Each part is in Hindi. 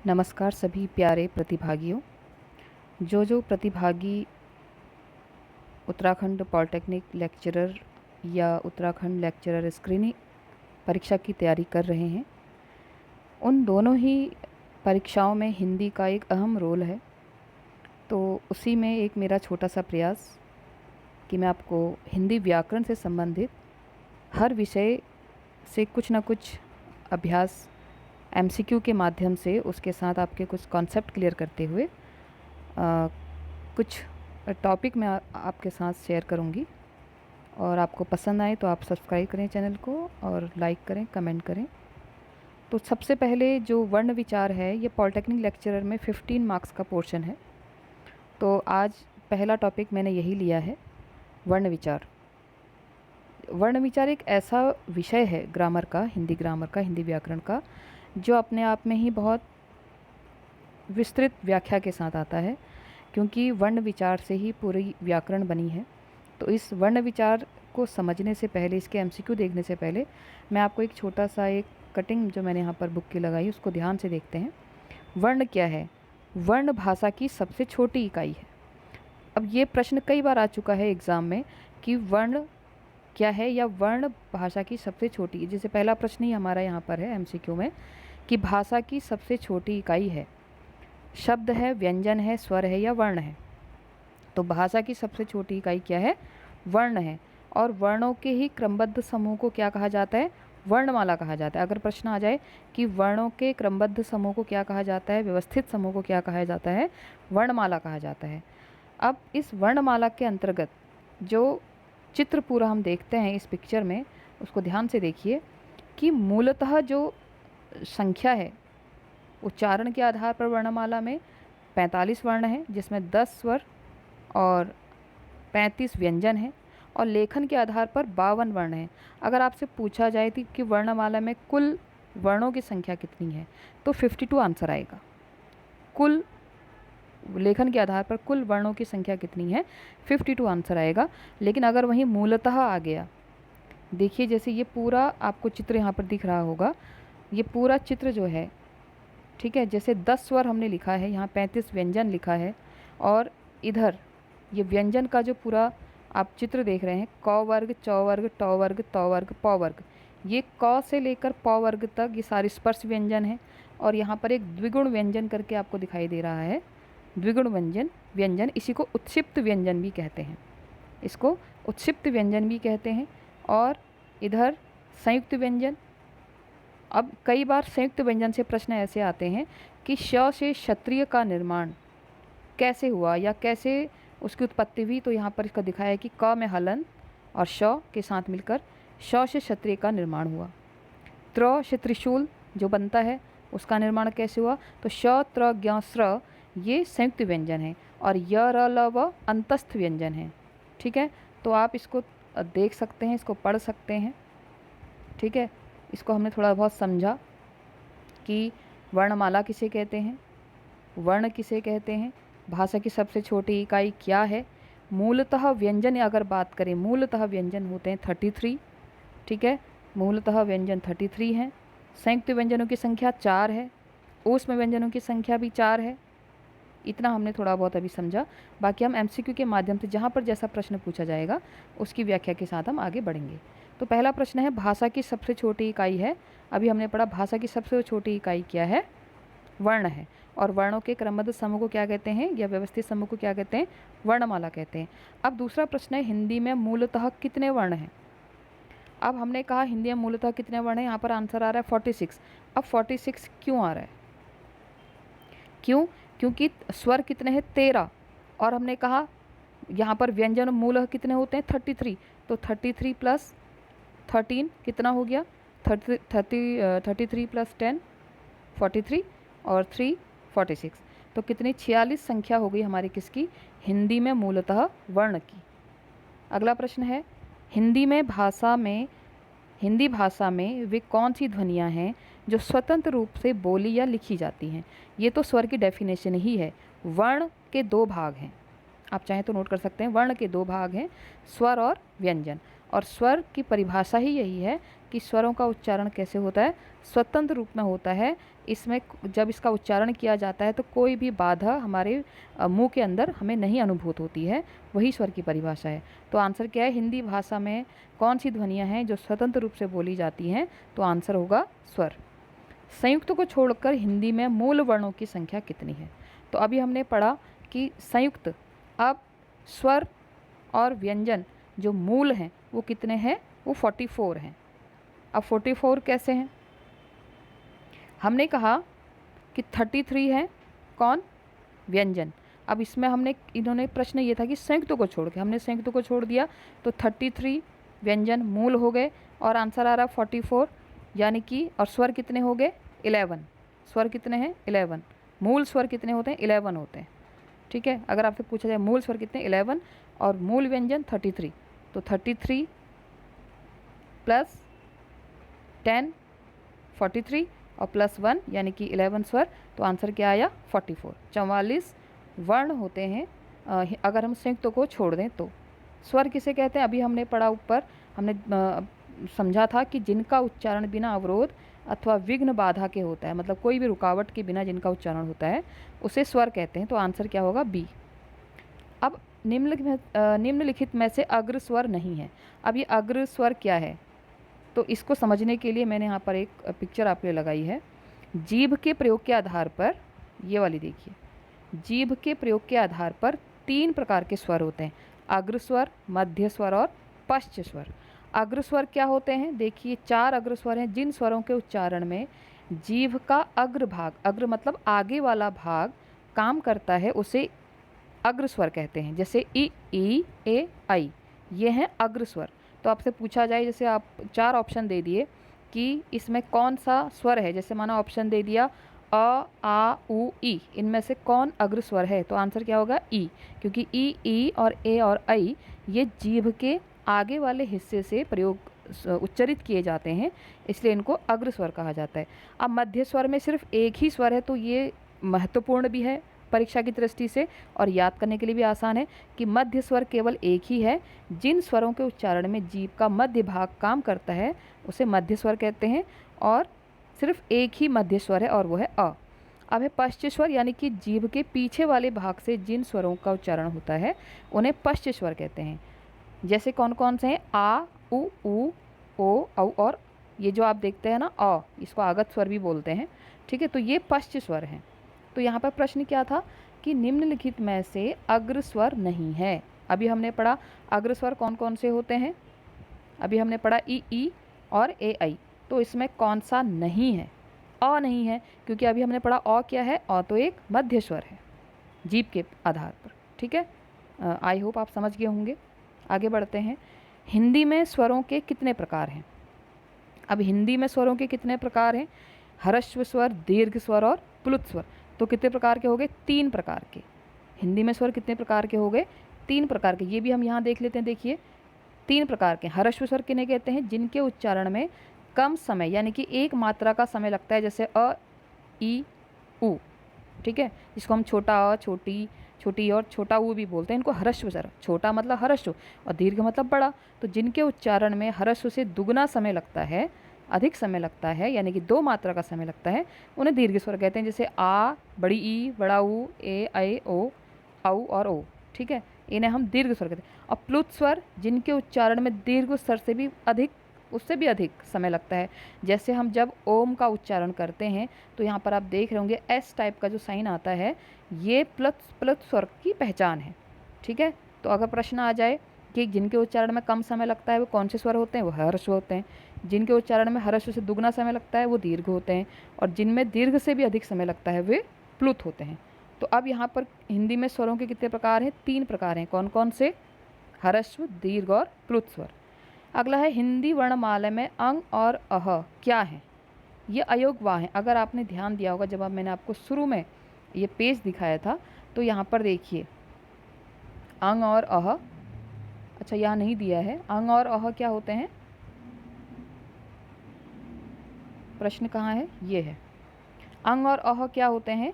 नमस्कार सभी प्यारे प्रतिभागियों। जो प्रतिभागी उत्तराखंड पॉलिटेक्निक लेक्चरर या उत्तराखंड लेक्चरर स्क्रीनिंग परीक्षा की तैयारी कर रहे हैं, उन दोनों ही परीक्षाओं में हिंदी का एक अहम रोल है। तो उसी में एक मेरा छोटा सा प्रयास कि मैं आपको हिंदी व्याकरण से संबंधित हर विषय से कुछ ना कुछ अभ्यास एमसीक्यू के माध्यम से उसके साथ आपके कुछ कॉन्सेप्ट क्लियर करते हुए कुछ टॉपिक मैं आपके साथ शेयर करूंगी। और आपको पसंद आए तो आप सब्सक्राइब करें चैनल को और लाइक करें, कमेंट करें। तो सबसे पहले जो वर्ण विचार है, ये पॉलिटेक्निक लेक्चरर में 15 मार्क्स का पोर्शन है। तो आज पहला टॉपिक मैंने यही लिया है, वर्ण विचार। वर्ण विचार एक ऐसा विषय है ग्रामर का, हिंदी व्याकरण का, जो अपने आप में ही बहुत विस्तृत व्याख्या के साथ आता है, क्योंकि वर्ण विचार से ही पूरी व्याकरण बनी है। तो इस वर्ण विचार को समझने से पहले, इसके एमसीक्यू देखने से पहले, मैं आपको एक छोटा सा एक कटिंग जो मैंने यहाँ पर बुक की लगाई उसको ध्यान से देखते हैं। वर्ण क्या है? वर्ण भाषा की सबसे छोटी इकाई है। अब ये प्रश्न कई बार आ चुका है एग्ज़ाम में कि वर्ण क्या है या वर्ण भाषा की सबसे छोटी, जैसे पहला प्रश्न ही हमारा यहाँ पर है एमसीक्यू में कि भाषा की सबसे छोटी इकाई है, शब्द है, व्यंजन है, स्वर है या वर्ण है। तो भाषा की सबसे छोटी इकाई क्या है? वर्ण है। और वर्णों के ही क्रमबद्ध समूह को क्या कहा जाता है? वर्णमाला कहा जाता है। अगर प्रश्न आ जाए कि वर्णों के क्रमबद्ध समूह को क्या कहा जाता है, व्यवस्थित समूह को क्या कहा जाता है? वर्णमाला कहा जाता है। अब इस वर्णमाला के अंतर्गत जो चित्र पूरा हम देखते हैं इस पिक्चर में, उसको ध्यान से देखिए कि मूलतः जो संख्या है, उच्चारण के आधार पर वर्णमाला में 45 वर्ण हैं, जिसमें 10 स्वर और 35 व्यंजन हैं, और लेखन के आधार पर 52 वर्ण हैं। अगर आपसे पूछा जाए कि वर्णमाला में कुल वर्णों की संख्या कितनी है, तो 52 आंसर आएगा। कुल लेखन के आधार पर कुल वर्णों की संख्या कितनी है? 52 आंसर आएगा। लेकिन अगर वहीं मूलतः आ गया, देखिए जैसे ये पूरा आपको चित्र यहाँ पर दिख रहा होगा, ये पूरा चित्र जो है, ठीक है, जैसे 10 स्वर हमने लिखा है, यहाँ 35 व्यंजन लिखा है, और इधर ये व्यंजन का जो पूरा आप चित्र देख रहे हैं, क वर्ग, च वर्ग, ट वर्ग, त वर्ग, प वर्ग, ये क से लेकर प वर्ग तक ये सारे स्पर्श व्यंजन हैं। और यहाँ पर एक द्विगुण व्यंजन करके आपको दिखाई दे रहा है, द्विगुण व्यंजन, इसी को उत्क्षिप्त व्यंजन भी कहते हैं, इसको उत्क्षिप्त व्यंजन भी कहते हैं। और इधर संयुक्त व्यंजन। अब कई बार संयुक्त व्यंजन से प्रश्न ऐसे आते हैं कि श से क्षत्रिय का निर्माण कैसे हुआ या कैसे उसकी उत्पत्ति हुई। तो यहाँ पर इसका दिखाया है कि क में हलन और श के साथ मिलकर श से क्षत्रिय का निर्माण हुआ। त्र से त्रिशूल जो बनता है, उसका निर्माण कैसे हुआ? तो श त्र ज्ञ स्र ये संयुक्त व्यंजन है, और य र ल व अंतस्थ व्यंजन है। ठीक है, तो आप इसको देख सकते हैं, इसको पढ़ सकते हैं। ठीक है, इसको हमने थोड़ा बहुत समझा कि वर्णमाला किसे कहते हैं, वर्ण किसे कहते हैं, भाषा की सबसे छोटी इकाई क्या है। मूलतः व्यंजन अगर बात करें, मूलतः व्यंजन होते हैं 33। ठीक है, मूलतः व्यंजन 33 हैं। संयुक्त व्यंजनों की संख्या 4 है, ऊष्म व्यंजनों की संख्या भी 4 है। इतना हमने थोड़ा बहुत अभी समझा। बाकी हम एमसीक्यू के माध्यम से जहाँ पर जैसा प्रश्न पूछा जाएगा उसकी व्याख्या के साथ हम आगे बढ़ेंगे। तो पहला प्रश्न है, भाषा की सबसे छोटी इकाई है। अभी हमने पढ़ा भाषा की सबसे छोटी इकाई क्या है? वर्ण है। और वर्णों के क्रमबद्ध समूह को क्या कहते हैं या व्यवस्थित समूह को क्या कहते हैं? वर्णमाला कहते हैं। अब दूसरा प्रश्न है, हिंदी में मूलतः कितने वर्ण हैं? अब हमने कहा हिंदी में मूलतः कितने वर्ण हैं, यहाँ पर आंसर आ रहा है 46। अब 46 क्यों आ रहा है? क्यों? क्योंकि स्वर कितने हैं? 13। और हमने कहा यहाँ पर व्यंजन मूल कितने होते हैं? 33। तो 33 प्लस 13 कितना हो गया? 33 प्लस 10 43 और 3 46। तो कितनी? 46 संख्या हो गई हमारी किसकी? हिंदी में मूलतः वर्ण की। अगला प्रश्न है, हिंदी भाषा में वे कौन सी ध्वनियाँ हैं जो स्वतंत्र रूप से बोली या लिखी जाती हैं? ये तो स्वर की डेफिनेशन ही है। वर्ण के 2 भाग हैं, आप चाहें तो नोट कर सकते हैं। वर्ण के 2 भाग हैं, स्वर और व्यंजन। और स्वर की परिभाषा ही यही है कि स्वरों का उच्चारण कैसे होता है? स्वतंत्र रूप में होता है। इसमें जब इसका उच्चारण किया जाता है तो कोई भी बाधा हमारे मुंह के अंदर हमें नहीं अनुभूत होती है, वही स्वर की परिभाषा है। तो आंसर क्या है, हिंदी भाषा में कौन सी ध्वनियाँ हैं जो स्वतंत्र रूप से बोली जाती हैं? तो आंसर होगा स्वर। संयुक्त को छोड़कर हिंदी में मूल वर्णों की संख्या कितनी है? तो अभी हमने पढ़ा कि संयुक्त, अब स्वर और व्यंजन जो मूल हैं वो कितने हैं? वो 44 हैं। अब 44 कैसे हैं? हमने कहा कि 33 है कौन? व्यंजन। अब इसमें इन्होंने प्रश्न ये था कि संयुक्त को छोड़ के, हमने संयुक्त को छोड़ दिया तो 33 व्यंजन मूल हो गए और आंसर आ रहा 44, यानी कि और स्वर कितने हो गए? 11। स्वर कितने हैं? 11। मूल स्वर कितने होते हैं? 11 होते हैं। ठीक है, अगर आपसे पूछा जाए मूल स्वर कितने? 11 और मूल व्यंजन 33, तो 33 प्लस 10 43 और प्लस 1 यानी कि 11 स्वर, तो आंसर क्या आया? 44। 44 वर्ण होते हैं अगर हम संयुक्त को छोड़ दें तो। स्वर किसे कहते हैं? अभी हमने पढ़ा ऊपर, हमने समझा था कि जिनका उच्चारण बिना अवरोध अथवा विघ्न बाधा के होता है, मतलब कोई भी रुकावट के बिना जिनका उच्चारण होता है उसे स्वर कहते हैं। तो आंसर क्या होगा? बी। अब निम्नलिखित में से अग्र स्वर नहीं है। अब ये अग्र स्वर क्या है? तो इसको समझने के लिए मैंने यहाँ पर एक पिक्चर आपके लिए लगाई है। जीभ के प्रयोग के आधार पर, ये वाली देखिए, जीभ के प्रयोग के आधार पर 3 प्रकार के स्वर होते हैं, अग्र स्वर, मध्य स्वर और पश्च स्वर। अग्र स्वर क्या होते हैं? देखिए 4 अग्र स्वर हैं जिन स्वरों के उच्चारण में जीभ का अग्र भाग, अग्र मतलब आगे वाला भाग काम करता है, उसे अग्र स्वर कहते हैं। जैसे ई ए आई, ये हैं अग्र स्वर। तो आपसे पूछा जाए, जैसे आप 4 ऑप्शन दे दिए कि इसमें कौन सा स्वर है, जैसे माना ऑप्शन दे दिया अ आ उ ई, इनमें से कौन अग्र स्वर है? तो आंसर क्या होगा? ई, क्योंकि ई और ए और आई ये जीभ के आगे वाले हिस्से से उच्चरित किए जाते हैं, इसलिए इनको अग्र स्वर कहा जाता है। अब मध्य स्वर में सिर्फ एक ही स्वर है, तो ये महत्वपूर्ण भी है परीक्षा की दृष्टि से और याद करने के लिए भी आसान है कि मध्य स्वर केवल एक ही है। जिन स्वरों के उच्चारण में जीभ का मध्य भाग काम करता है उसे मध्य स्वर कहते हैं और सिर्फ एक ही मध्य स्वर है और वो है अ। अब है पश्च स्वर, यानी कि जीभ के पीछे वाले भाग से जिन स्वरों का उच्चारण होता है उन्हें पश्च स्वर कहते हैं। जैसे कौन कौन से हैं? आ उ ओ औ और ये जो आप देखते हैं ना अ, इसको आगत स्वर भी बोलते हैं। ठीक है, तो ये पश्च स्वर हैं। तो यहाँ पर प्रश्न क्या था कि निम्नलिखित में से अग्र स्वर नहीं है। अभी हमने पढ़ा अग्र स्वर कौन कौन से होते हैं, अभी हमने पढ़ा ई और ए आई, तो इसमें कौन सा नहीं है? अ नहीं है, क्योंकि अभी हमने पढ़ा अ क्या है? अ तो एक मध्य स्वर है जीभ के आधार पर। ठीक है, आई होप आप समझ गए होंगे। आगे बढ़ते हैं। हिंदी में स्वरों के कितने प्रकार हैं? अब हिंदी में स्वरों के कितने प्रकार हैं? ह्रस्व स्वर, दीर्घ स्वर और प्लुत स्वर। तो कितने प्रकार के हो गए? 3 प्रकार के। हिंदी में स्वर कितने प्रकार के हो गए? 3 प्रकार के। ये भी हम यहाँ देख लेते हैं, देखिए 3 प्रकार के। ह्रस्व स्वर किन्हें कहते हैं? जिनके उच्चारण में कम समय यानी कि एक मात्रा का समय लगता है, जैसे अ ई उ। ठीक है, जिसको हम छोटा अ, छोटी और छोटा ऊ भी बोलते हैं, इनको ह्रस्व स्वर। छोटा मतलब ह्रस्व और दीर्घ मतलब बड़ा। तो जिनके उच्चारण में ह्रस्व से दुगना समय लगता है, अधिक समय लगता है, यानी कि 2 मात्रा का समय लगता है, उन्हें दीर्घ स्वर कहते हैं। जैसे आ, बड़ी ई, बड़ा ऊ, ए ऐ ओ, औ और ओ। ठीक है, इन्हें हम दीर्घ स्वर कहते हैं। और प्लुत स्वर जिनके उच्चारण में दीर्घ स्वर से भी अधिक, उससे भी अधिक समय लगता है। जैसे हम जब ओम का उच्चारण करते हैं तो यहाँ पर आप देख रहे होंगे एस टाइप का जो साइन आता है, ये प्लुत स्वर की पहचान है। ठीक है, तो अगर प्रश्न आ जाए कि जिनके उच्चारण में कम समय लगता है वो कौन से स्वर होते हैं? वो ह्रस्व होते हैं। जिनके उच्चारण में ह्रस्व से दुगना समय लगता है वो दीर्घ होते हैं, और जिनमें दीर्घ से भी अधिक समय लगता है वे प्लुत होते हैं। तो अब यहाँ पर हिंदी में स्वरों के कितने प्रकार हैं? 3 प्रकार हैं। कौन कौन से? ह्रस्व, दीर्घ और प्लुत स्वर। अगला है हिंदी वर्णमाला में अंग और अह क्या है? ये अयोगवाह हैं। अगर आपने ध्यान दिया होगा जब मैंने आपको शुरू में ये पेज दिखाया था, तो यहाँ पर देखिए अंग और अह, अच्छा यहाँ नहीं दिया है, अंग और अह क्या होते हैं? प्रश्न कहाँ है? ये है। अंग और अह क्या होते हैं?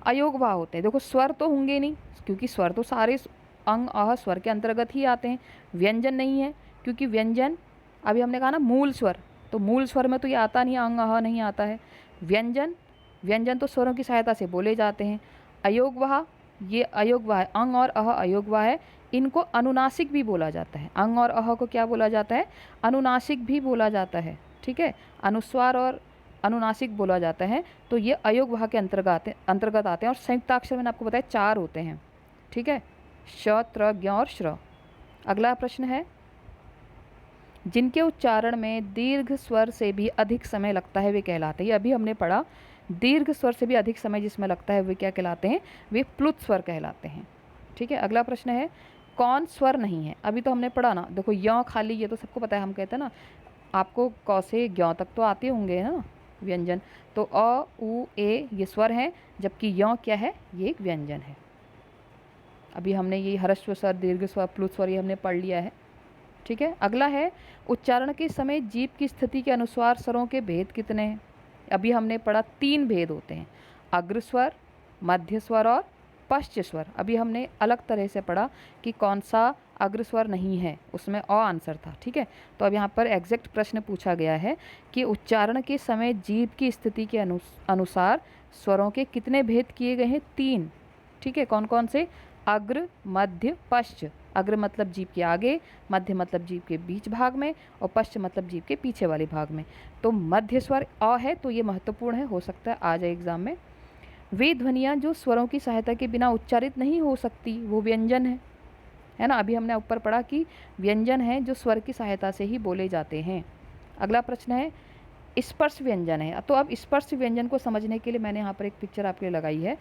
अयोगवाह होते हैं। देखो स्वर तो होंगे नहीं, क्योंकि स्वर तो सारे अंग अह स्वर के अंतर्गत ही आते हैं। व्यंजन नहीं है, क्योंकि व्यंजन अभी हमने कहा ना मूल स्वर, तो मूल स्वर में तो ये आता नहीं, अंग अह नहीं आता है। व्यंजन, व्यंजन तो स्वरों की सहायता से बोले जाते हैं। अयोगवाह, ये अयोगवाह है, अंग और अह अयोगवाह है, इनको अनुनासिक भी बोला जाता है। अंग और अह को क्या बोला जाता है? अनुनासिक भी बोला जाता है, ठीक है। अनुस्वार और अनुनासिक बोला जाता है, तो ये अयोगवाह के अंतर्गत आते हैं। और संयुक्ताक्षर मैंने आपको बताया 4 होते हैं, ठीक है, श, त्र, ज्ञ और श्र। अगला प्रश्न है, जिनके उच्चारण में दीर्घ स्वर से भी अधिक समय लगता है वे कहलाते हैं। ये अभी हमने पढ़ा, दीर्घ स्वर से भी अधिक समय जिसमें लगता है वे क्या कहलाते हैं? वे प्लुत स्वर कहलाते हैं, ठीक है। अगला प्रश्न है, कौन स्वर नहीं है? अभी तो हमने पढ़ा ना, देखो य खाली, ये तो सबको पता है, हम कहते हैं ना, आपको क से ज्ञ तक तो आते होंगे ना व्यंजन, तो अ, उ, ए ये स्वर हैं, जबकि य क्या है? ये एक व्यंजन है। अभी हमने ये ह्रस्व स्वर, दीर्घ स्वर, प्लुत स्वर ये हमने पढ़ लिया है, ठीक है। अगला है, उच्चारण के समय जीभ की स्थिति के अनुसार स्वरों के भेद कितने हैं? अभी हमने पढ़ा 3 भेद होते हैं, अग्र स्वर, मध्य स्वर और पश्च स्वर। अभी हमने अलग तरह से पढ़ा कि कौन सा अग्र स्वर नहीं है, उसमें अ आंसर था, ठीक है। तो अब यहाँ पर एग्जैक्ट प्रश्न पूछा गया है कि उच्चारण के समय जीभ की स्थिति के अनुसार स्वरों के कितने भेद किए गए हैं? 3, ठीक है। कौन कौन से? अग्र, मध्य, पश्च। अग्र मतलब जीभ के आगे, मध्य मतलब जीभ के बीच भाग में, और पश्च मतलब जीभ के पीछे वाले भाग में। तो मध्य स्वर अ है, तो ये महत्वपूर्ण है, हो सकता है आ जाए एग्जाम में। वे ध्वनियाँ जो स्वरों की सहायता के बिना उच्चारित नहीं हो सकती, वो व्यंजन है ना। अभी हमने ऊपर पढ़ा कि व्यंजन है जो स्वर की सहायता से ही बोले जाते हैं। अगला प्रश्न है, स्पर्श व्यंजन है। तो अब स्पर्श व्यंजन को समझने के लिए मैंने यहाँ पर एक पिक्चर आपके लिए लगाई है।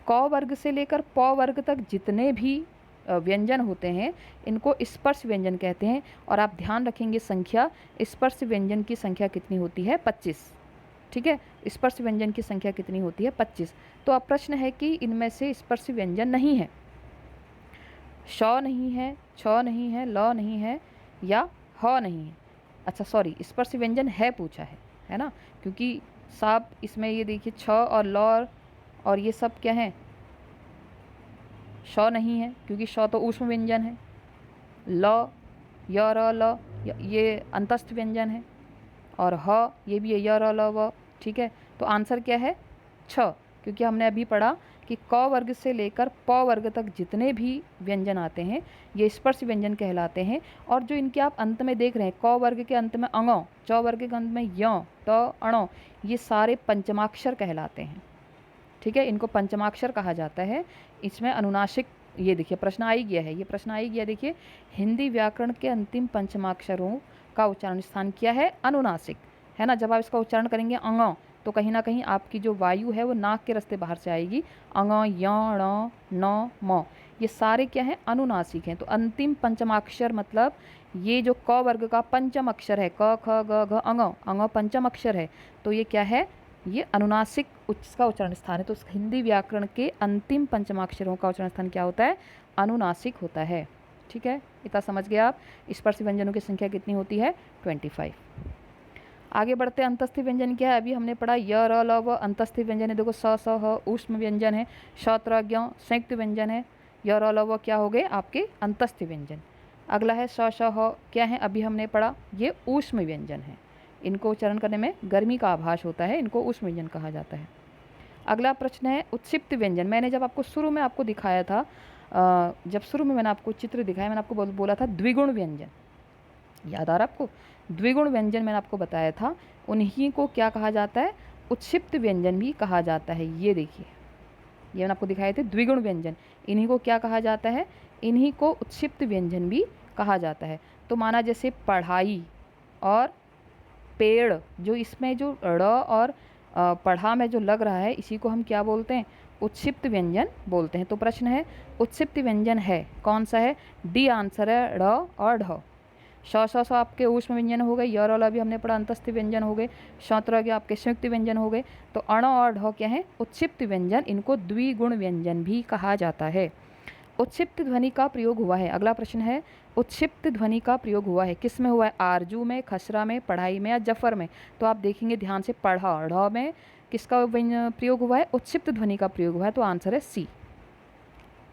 क वर्ग से लेकर प वर्ग तक जितने भी व्यंजन होते हैं, इनको स्पर्श व्यंजन कहते हैं। और आप ध्यान रखेंगे संख्या, स्पर्श व्यंजन की संख्या कितनी होती है? 25, ठीक है। स्पर्श व्यंजन की संख्या कितनी होती है? 25। तो अब प्रश्न है कि इनमें से स्पर्श व्यंजन नहीं है, श नहीं है, छ नहीं है, ल नहीं है, या ह नहीं है। अच्छा सॉरी, स्पर्श व्यंजन है पूछा है ना, क्योंकि साब इसमें ये देखिए छ और ल और ये सब क्या है? श नहीं है, क्योंकि श तो ऊष्म व्यंजन है। ल, य, र, ल ये अंतस्थ व्यंजन है, और ह ये भी है, य, र, ल, व, ठीक है। तो आंसर क्या है? छ, क्योंकि हमने अभी पढ़ा कि क वर्ग से लेकर प वर्ग तक जितने भी व्यंजन आते हैं ये स्पर्श व्यंजन कहलाते हैं। और जो इनके आप अंत में देख रहे हैं, क वर्ग के अंत में अङ, च वर्ग के अंत में य, त, अण, ये सारे पंचमाक्षर कहलाते हैं, ठीक है। इनको पंचमाक्षर कहा जाता है। इसमें अनुनासिक, ये देखिए प्रश्न आ ही गया है, ये प्रश्न आ ही गया, देखिए हिंदी व्याकरण के अंतिम पंचमाक्षरों का उच्चारण स्थान क्या है? अनुनासिक, है ना। जब आप इसका उच्चारण करेंगे अङ, तो कहीं ना कहीं आपकी जो वायु है वो नाक के रास्ते बाहर से आएगी। अङ, य, ण, न, म, ये सारे क्या हैं? अनुनासिक हैं। तो अंतिम पंचमाक्षर मतलब ये जो क वर्ग का पंचम अक्षर है, क, ख, ग, घ, अङ, अङ पंचम अक्षर है, तो ये क्या है? ये अनुनासिक का उच्चारण स्थान है। तो हिंदी व्याकरण के अंतिम पंचमाक्षरों का उच्चारण स्थान क्या होता है? अनुनासिक होता है, ठीक है। इतना समझ गए आप। स्पर्श व्यंजनों की संख्या कितनी होती है? 25। आगे बढ़ते हैं, अंतस्थ व्यंजन क्या है? अभी हमने पढ़ा य, र, ल, व अंतस्थ व्यंजन है। देखो स, स, ह ऊष्म व्यंजन है, श, त्र, ज्ञ संयुक्त व्यंजन है, य, र, ल, व क्या हो गए? आपके अंतस्थ व्यंजन। अगला है स, श, ह, क्या है? अभी हमने पढ़ा ये ऊष्म व्यंजन है। इनको उच्चारण करने में गर्मी का आभास होता है, इनको ऊष्म व्यंजन कहा जाता है। अगला प्रश्न है उत्क्षिप्त व्यंजन। मैंने जब आपको शुरू में आपको दिखाया था, जब शुरू में मैंने आपको चित्र दिखाया, मैंने आपको बोला था द्विगुण व्यंजन, याद आ रहा आपको? द्विगुण व्यंजन मैंने आपको बताया था, उन्हीं को क्या कहा जाता है? उत्क्षिप्त व्यंजन भी कहा जाता है। ये देखिए, ये मैंने आपको दिखाए थे द्विगुण व्यंजन, इन्हीं को क्या कहा जाता है? इन्हीं को उत्क्षिप्त व्यंजन भी कहा जाता है। तो माना जैसे पढ़ाई और पेड़, जो इसमें जो ड़ और पढ़ा में जो लग रहा है, इसी को हम क्या बोलते हैं? उत्क्षिप्त व्यंजन बोलते हैं। तो प्रश्न है उत्क्षिप्त व्यंजन है कौन सा है? डी आंसर है, ड़ और ढ। श आपके ऊष्म व्यंजन हो गए, य, र, ल भी हमने पढ़ा अंतस्थ व्यंजन हो गए, श, त्र, ज्ञ आपके संयुक्त व्यंजन हो गए। तो अण और ढ क्या है? उत्क्षिप्त व्यंजन, इनको द्विगुण व्यंजन भी कहा जाता है। उत्क्षिप्त ध्वनि का प्रयोग हुआ है। अगला प्रश्न है उत्क्षिप्त ध्वनि का प्रयोग हुआ है, किस में हुआ है? आरजू में, खसरा में, पढ़ाई में या जफर में? तो आप देखेंगे ध्यान से, पढ़ा ढ में किसका प्रयोग हुआ है? उत्क्षिप्त ध्वनि का प्रयोग हुआ है। तो आंसर है सी,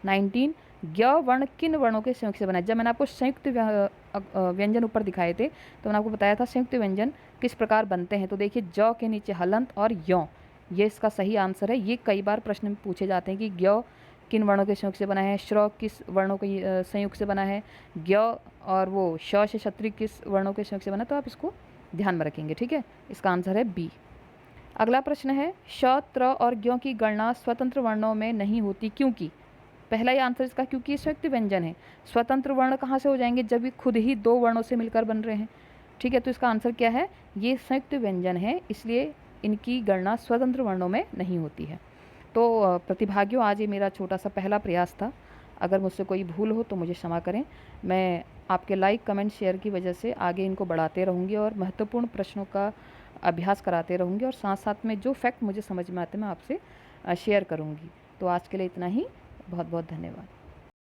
19 ज्ञ वर्ण किन वर्णों के संयोग से बना है? जब मैंने आपको संयुक्त व्यंजन ऊपर दिखाए थे तो मैंने आपको बताया था संयुक्त व्यंजन किस प्रकार बनते हैं। तो देखिए ज के नीचे हलंत और यौ, ये इसका सही आंसर है। ये कई बार प्रश्न में पूछे जाते हैं कि ज्ञ किन वर्णों के संयोग से बना है, श्र किस वर्णों के संयोग से बना है, ज्ञ और वो श से क्षत्रिय किस वर्णों के संयोग से बना है। तो आप इसको ध्यान में रखेंगे, ठीक है। इसका आंसर है बी। अगला प्रश्न है श, त्र और ज्ञ की गणना स्वतंत्र वर्णों में नहीं होती क्योंकि? पहला ही आंसर इसका क्योंकि ये संयुक्त व्यंजन है। स्वतंत्र वर्ण कहाँ से हो जाएंगे? जब ये खुद ही दो वर्णों से मिलकर बन रहे हैं, ठीक है। तो इसका आंसर क्या है? ये संयुक्त व्यंजन है, इसलिए इनकी गणना स्वतंत्र वर्णों में नहीं होती है। तो प्रतिभागियों, आज ये मेरा छोटा सा पहला प्रयास था। अगर मुझसे कोई भूल हो तो मुझे क्षमा करें। मैं आपके लाइक, कमेंट, शेयर की वजह से आगे इनको बढ़ाते रहूँगी और महत्वपूर्ण प्रश्नों का अभ्यास कराते रहूँगी, और साथ साथ में जो फैक्ट मुझे समझ में आते मैं आपसे शेयर करूँगी। तो आज के लिए इतना ही। बहुत बहुत धन्यवाद।